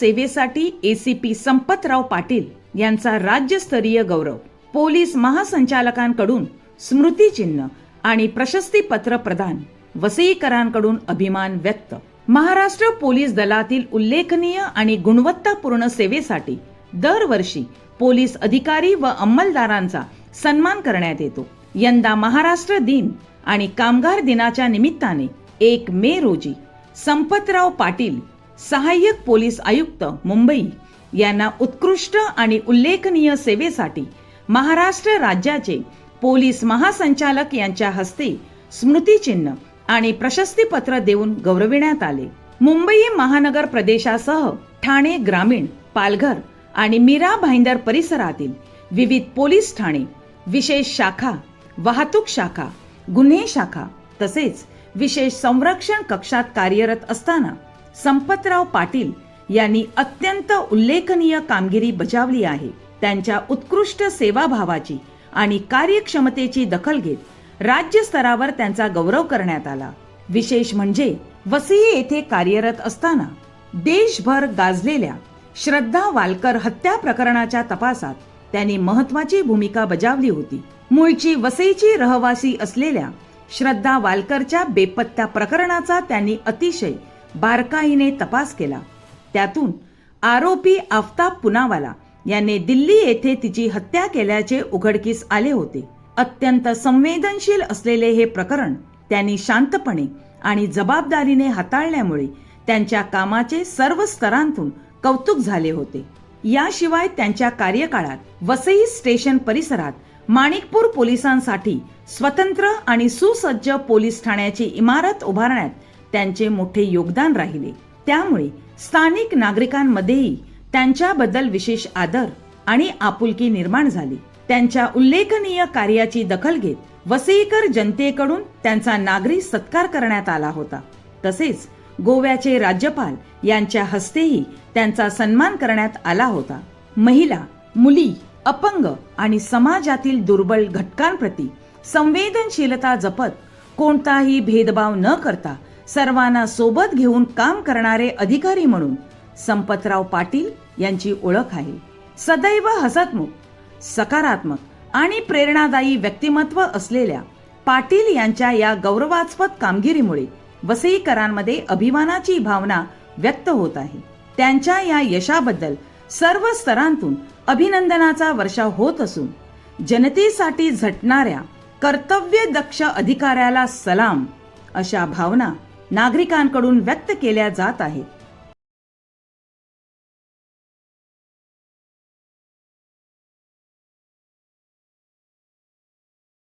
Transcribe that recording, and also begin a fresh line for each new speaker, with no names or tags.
सेवेसाठी एसीपी संपतराव पाटील यांचा राज्यस्तरीय गौरव. पोलीस महासंचालकांकडून स्मृतिचिन्ह आणि प्रशस्तीपत्र प्रदान. वसईकरांकडून अभिमान व्यक्त. महाराष्ट्र पोलीस दलातील उल्लेखनीय आणि गुणवत्तापूर्ण सेवेसाठी दरवर्षी पोलीस अधिकारी व अंमलदारांचा सन्मान करण्यात येतो. यंदा महाराष्ट्र दिन आणि कामगार दिनाच्या निमित्ताने 1 मे रोजी संपतराव पाटील, सहाय्यक पोलीस आयुक्त, मुंबई यांना उत्कृष्ट आणि उल्लेखनीय सेवेसाठी महाराष्ट्र राज्याचे पोलीस महासंचालक यांच्या हस्ते स्मृतिचिन्ह आणि प्रशस्तीपत्र देऊन गौरविण्यात आले. मुंबई महानगर प्रदेशासह ठाणे ग्रामीण, पालघर आणि मीरा भाईंदर परिसरातील विविध पोलीस ठाणे, विशेष शाखा, वाहतूक शाखा, गुन्हे शाखा तसेच विशेष संरक्षण कक्षात कार्यरत असताना संपतराव पाटील यांनी अत्यंत उल्लेखनीय कामगिरी बजावली आहे. त्यांच्या उत्कृष्ट सेवाभावाची आणि कार्यक्षमतेची दखल घेत राज्य स्तरावर त्यांचा गौरव करण्यात आला. विशेष म्हणजे वसई येथे कार्यरत असताना देशभर गाजलेल्या श्रद्धा वालकर हत्या प्रकरणाच्या तपासात त्यांनी महत्त्वाची भूमिका बजावली होती. मूळची वसईची रहिवासी असलेल्या श्रद्धा वालकरच्या बेपत्ता प्रकरणाचा त्यांनी अतिशय बारकाईने तपास केला. त्यातून आरोपी आफताब पुनावाला याने दिल्ली येथे तिची हत्या केल्याचे उघडकीस आले होते. अत्यंत संवेदनशील असलेले हे प्रकरण त्यांनी शांतपणे आणि जबाबदारीने हाताळल्यामुळे त्यांच्या कामाचे सर्व स्तरांतून कौतुक झाले होते. याशिवाय त्यांच्या कार्यकाळात वसई स्टेशन परिसरात माणिकपूर पोलिसांसाठी स्वतंत्र आणि सुसज्ज पोलीस ठाण्याची इमारत उभारण्यात त्यांचे मोठे योगदान राहिले. त्यामुळे स्थानिक नागरिकांमध्येही त्यांच्याबद्दल विशेष आदर आणि आपुलकी निर्माण झाली. त्यांच्या उल्लेखनीय कार्याची दखल घेत वसईकर जनतेकडून त्यांचा नागरी सत्कार करण्यात आला होता. तसेच गोव्याचे राज्यपाल यांच्या हस्तेही त्यांचा सन्मान करण्यात आला होता. महिला, मुली, अपंग आणि समाजातील दुर्बल घटकांप्रती संवेदनशीलता जपत कोणताही भेदभाव न करता सर्वांना सोबत घेऊन काम करणारे अधिकारी म्हणून संपतराव पाटील यांची ओळख आहे. सदैव हसतमुख, सकारात्मक आणि प्रेरणादायी व्यक्तिमत्व असलेल्या पाटील यांच्या या गौरवास्पद कामगिरीमुळे वसईकरांमध्ये अभिमानाची भावना व्यक्त होत आहे. त्यांच्या या यशाबद्दल सर्व स्तरांतून अभिनंदनाचा वर्षाव होत असून जनतेसाठी झटणाऱ्या कर्तव्यदक्ष अधिकाऱ्याला सलाम अशा भावना नागरिकांकडून व्यक्त केल्या जात आहेत.